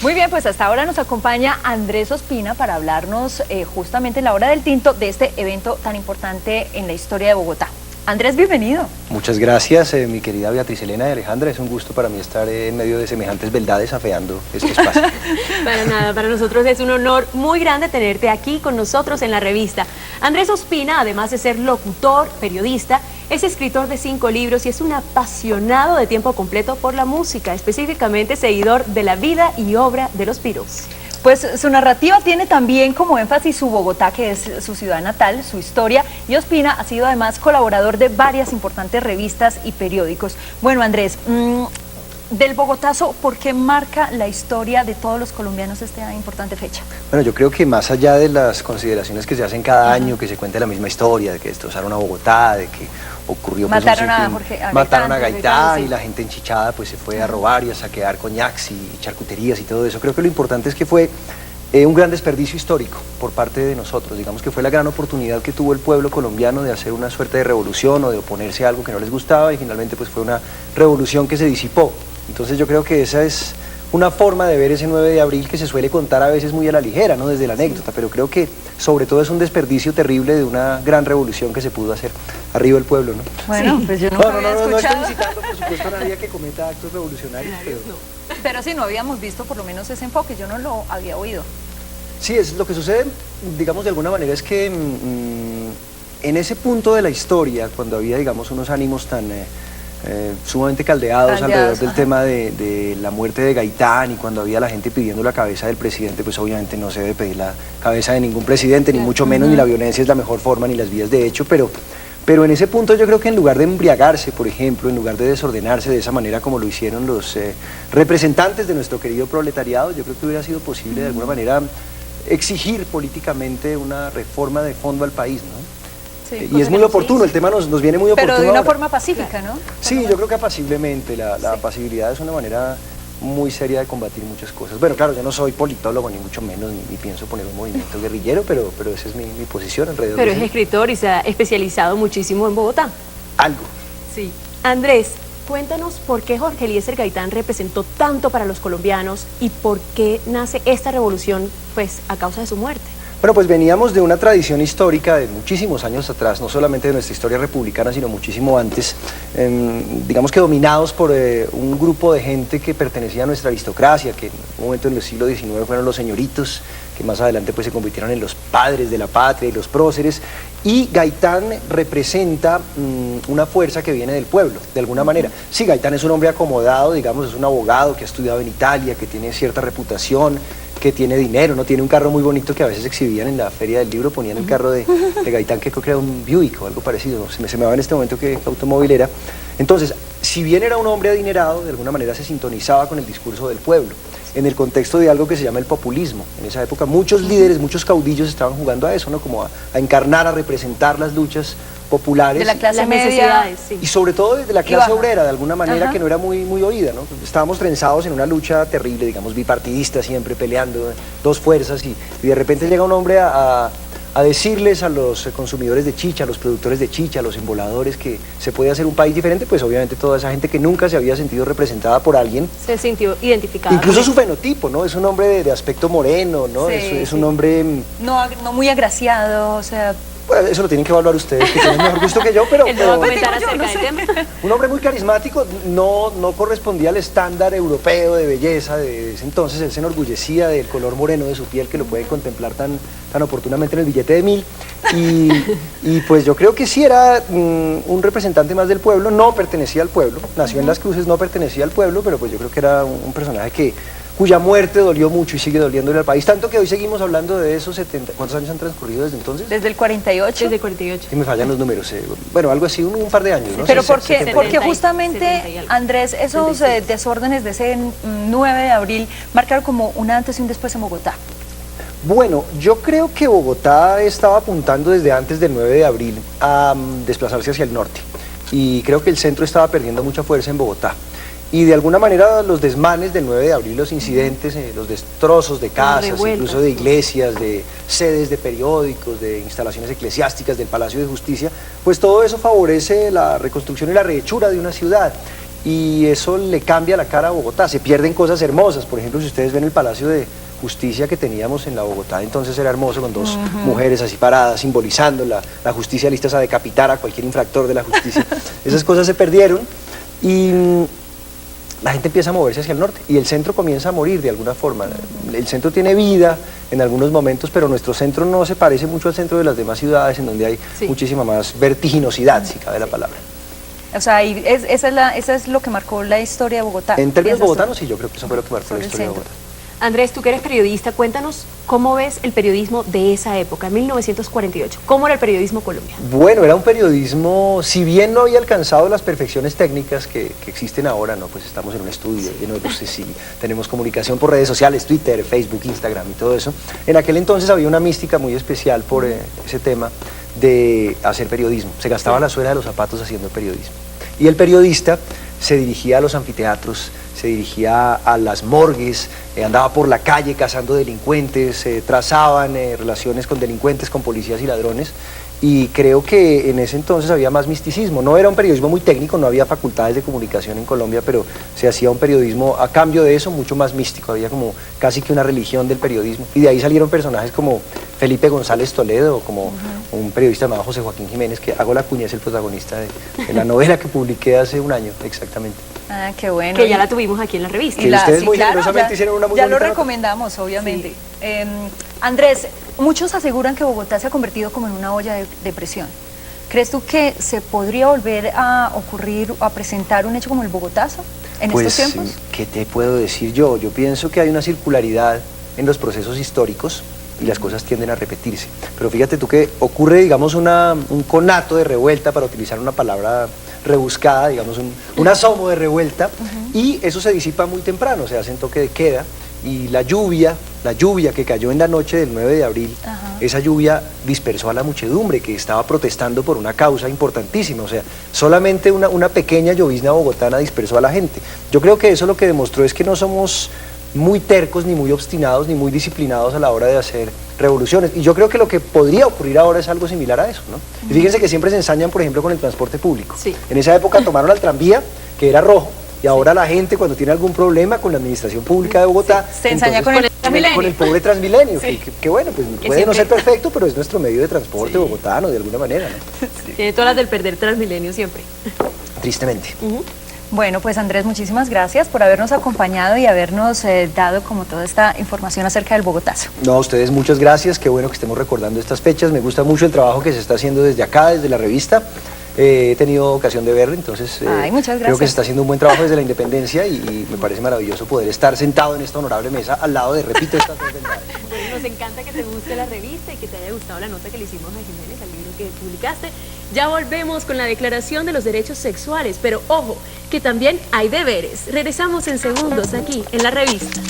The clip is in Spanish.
Muy bien, pues hasta ahora nos acompaña Andrés Ospina para hablarnos justamente en la hora del tinto de este evento tan importante en la historia de Bogotá. Andrés, bienvenido. Muchas gracias, mi querida Beatriz Elena y Alejandra. Es un gusto para mí estar en medio de semejantes beldades afeando este espacio. Para nada, para nosotros es un honor muy grande tenerte aquí con nosotros en la revista. Andrés Ospina, además de ser locutor, periodista, es escritor de 5 libros y es un apasionado de tiempo completo por la música, específicamente seguidor de la vida y obra de los Beatles. Pues su narrativa tiene también como énfasis su Bogotá, que es su ciudad natal, su historia, y Ospina ha sido además colaborador de varias importantes revistas y periódicos. Bueno, Andrés, del Bogotazo, ¿por qué marca la historia de todos los colombianos esta importante fecha? Bueno, yo creo que más allá de las consideraciones que se hacen cada año, que se cuente la misma historia, de que destrozaron a Bogotá, de que ocurrió... Mataron mataron a Gaitán y la gente enchichada pues se fue a robar y a saquear coñacs y charcuterías y todo eso. Creo que lo importante es que fue un gran desperdicio histórico por parte de nosotros. Digamos que fue la gran oportunidad que tuvo el pueblo colombiano de hacer una suerte de revolución o de oponerse a algo que no les gustaba, y finalmente pues fue una revolución que se disipó. Entonces yo creo que esa es una forma de ver ese 9 de abril que se suele contar a veces muy a la ligera, ¿no? Desde la anécdota, pero creo que sobre todo es un desperdicio terrible de una gran revolución que se pudo hacer arriba el pueblo, ¿no? Bueno, pues yo nunca había escuchado. No estoy incitando, por supuesto, a nadie que cometa actos revolucionarios, pero sí, no habíamos visto por lo menos ese enfoque, yo no lo había oído. Sí, es lo que sucede, digamos, de alguna manera es que en ese punto de la historia, cuando había, digamos, unos ánimos tan... sumamente caldeados alrededor del tema de la muerte de Gaitán, y cuando había la gente pidiendo la cabeza del presidente, pues obviamente no se debe pedir la cabeza de ningún presidente, ni mucho menos, ni la violencia es la mejor forma, ni las vías de hecho, pero en ese punto yo creo que en lugar de embriagarse, por ejemplo, en lugar de desordenarse de esa manera como lo hicieron los representantes de nuestro querido proletariado, yo creo que hubiera sido posible de alguna manera exigir políticamente una reforma de fondo al país, ¿no? Sí, y es muy oportuno, el tema nos viene muy oportuno. Pero de una ahora. Forma pacífica, ¿no? Sí, yo creo que apaciblemente, la pasibilidad es una manera muy seria de combatir muchas cosas. Bueno, claro, yo no soy politólogo, ni mucho menos, ni pienso poner un movimiento guerrillero, pero esa es mi posición alrededor. Pero es escritor y se ha especializado muchísimo en Bogotá. Algo. Sí. Andrés, cuéntanos por qué Jorge Eliezer Gaitán representó tanto para los colombianos y por qué nace esta revolución, pues, a causa de su muerte. Bueno, pues veníamos de una tradición histórica de muchísimos años atrás, no solamente de nuestra historia republicana, sino muchísimo antes, digamos que dominados por un grupo de gente que pertenecía a nuestra aristocracia, que en un momento en el siglo XIX fueron los señoritos, que más adelante pues se convirtieron en los padres de la patria y los próceres, y Gaitán representa una fuerza que viene del pueblo, de alguna manera. Sí, Gaitán es un hombre acomodado, digamos, es un abogado que ha estudiado en Italia, que tiene cierta reputación, que tiene dinero, ¿no? Tiene un carro muy bonito que a veces exhibían en la Feria del Libro, ponían el carro de Gaitán, que creo que era un Buick o algo parecido, se me va en este momento qué automóvil era. Entonces, si bien era un hombre adinerado, de alguna manera se sintonizaba con el discurso del pueblo, en el contexto de algo que se llama el populismo. En esa época muchos líderes, muchos caudillos estaban jugando a eso, ¿no? Como a encarnar, a representar las luchas populares. De la clase las media. Necesidades, sí. Y sobre todo de la clase obrera, de alguna manera que no era muy oída, ¿no? Estábamos trenzados en una lucha terrible, digamos, bipartidista, siempre peleando, dos fuerzas, y de repente llega un hombre a decirles a los consumidores de chicha, a los productores de chicha, a los emboladores, que se puede hacer un país diferente. Pues obviamente toda esa gente que nunca se había sentido representada por alguien. Se sintió identificada. Incluso su fenotipo, ¿no? Es un hombre de aspecto moreno, ¿no? Sí, es un hombre... No muy agraciado, o sea... Bueno, eso lo tienen que evaluar ustedes, que tienen mejor gusto que yo, pero... Él no va a comentar acerca del tema. Un hombre muy carismático, no correspondía al estándar europeo de belleza de ese entonces. Él se enorgullecía del color moreno de su piel, que lo pueden contemplar tan oportunamente en el billete de 1000. Y pues yo creo que sí era un representante más del pueblo, no pertenecía al pueblo, nació en Las Cruces, no pertenecía al pueblo, pero pues yo creo que era un personaje cuya muerte dolió mucho y sigue doliéndole al país, tanto que hoy seguimos hablando de esos 70, ¿cuántos años han transcurrido desde entonces? Desde el 48. Desde el 48. Y me fallan los números, bueno, algo así, un par de años, ¿no? Pero Sí, porque justamente, Andrés, esos desórdenes de ese 9 de abril marcaron como un antes y un después en Bogotá. Bueno, yo creo que Bogotá estaba apuntando desde antes del 9 de abril a desplazarse hacia el norte, y creo que el centro estaba perdiendo mucha fuerza en Bogotá. Y de alguna manera los desmanes del 9 de abril, los incidentes, los destrozos de casas, incluso de iglesias, de sedes de periódicos, de instalaciones eclesiásticas, del Palacio de Justicia, pues todo eso favorece la reconstrucción y la rehechura de una ciudad. y eso le cambia la cara a Bogotá. Se pierden cosas hermosas, por ejemplo, si ustedes ven el Palacio de Justicia que teníamos en la Bogotá, entonces era hermoso, con dos mujeres así paradas, simbolizando la justicia, listas a decapitar a cualquier infractor de la justicia. Esas cosas se perdieron y la gente empieza a moverse hacia el norte y el centro comienza a morir de alguna forma. El centro tiene vida en algunos momentos, pero nuestro centro no se parece mucho al centro de las demás ciudades, en donde hay muchísima más vertiginosidad, si cabe la palabra. O sea, esa es lo que marcó la historia de Bogotá. En términos bogotanos, sí, yo creo que eso fue lo que marcó la historia de Bogotá. Andrés, tú que eres periodista, cuéntanos cómo ves el periodismo de esa época, 1948. ¿Cómo era el periodismo colombiano? Bueno, era un periodismo, si bien no había alcanzado las perfecciones técnicas que existen ahora, ¿no? Pues estamos en un estudio lleno de luces y tenemos comunicación por redes sociales, Twitter, Facebook, Instagram y todo eso. En aquel entonces había una mística muy especial por ese tema de hacer periodismo. Se gastaba la suela de los zapatos haciendo periodismo. Y el periodista se dirigía a los anfiteatros, se dirigía a las morgues, andaba por la calle cazando delincuentes, trazaban relaciones con delincuentes, con policías y ladrones, y creo que en ese entonces había más misticismo. No era un periodismo muy técnico, no había facultades de comunicación en Colombia, pero se hacía un periodismo a cambio de eso mucho más místico, había como casi que una religión del periodismo, y de ahí salieron personajes como Felipe González Toledo, como un periodista llamado José Joaquín Jiménez, que hago la cuña, es el protagonista de la novela que publiqué hace un año, exactamente. Ah, qué bueno. Que ya la tuvimos aquí en la revista. Que ustedes muy generosamente hicieron una muy ya bonita lo recomendamos, obviamente. Sí. Andrés, muchos aseguran que Bogotá se ha convertido como en una olla de presión. ¿Crees tú que se podría volver a ocurrir, a presentar un hecho como el Bogotazo en estos tiempos? ¿Qué te puedo decir yo? Yo pienso que hay una circularidad en los procesos históricos y las cosas tienden a repetirse. Pero fíjate tú que ocurre, digamos, un conato de revuelta, para utilizar una palabra rebuscada, digamos, un asomo de revuelta, y eso se disipa muy temprano, se hace en toque de queda, y la lluvia que cayó en la noche del 9 de abril, esa lluvia dispersó a la muchedumbre que estaba protestando por una causa importantísima. O sea, solamente una pequeña llovizna bogotana dispersó a la gente. Yo creo que eso lo que demostró es que no somos muy tercos, ni muy obstinados, ni muy disciplinados a la hora de hacer revoluciones. Y yo creo que lo que podría ocurrir ahora es algo similar a eso, ¿no? Y fíjense que siempre se ensañan, por ejemplo, con el transporte público. En esa época tomaron al tranvía, que era rojo, y ahora la gente, cuando tiene algún problema con la administración pública de Bogotá, se ensaña con el Transmilenio. Con el pobre Transmilenio, que bueno, pues puede no ser perfecto, pero es nuestro medio de transporte bogotano, de alguna manera, ¿no? Tiene todas las del perder Transmilenio siempre. Tristemente. Bueno, pues Andrés, muchísimas gracias por habernos acompañado y habernos dado como toda esta información acerca del Bogotazo. No, a ustedes muchas gracias, qué bueno que estemos recordando estas fechas, me gusta mucho el trabajo que se está haciendo desde acá, desde la revista. He tenido ocasión de verlo, entonces creo que se está haciendo un buen trabajo desde la independencia y me parece maravilloso poder estar sentado en esta honorable mesa al lado de, repito, estas dos verdades. Bueno, nos encanta que te guste la revista y que te haya gustado la nota que le hicimos a Jiménez, al libro que publicaste. Ya volvemos con la Declaración de los Derechos Sexuales, pero ojo, que también hay deberes. Regresamos en segundos aquí en la revista.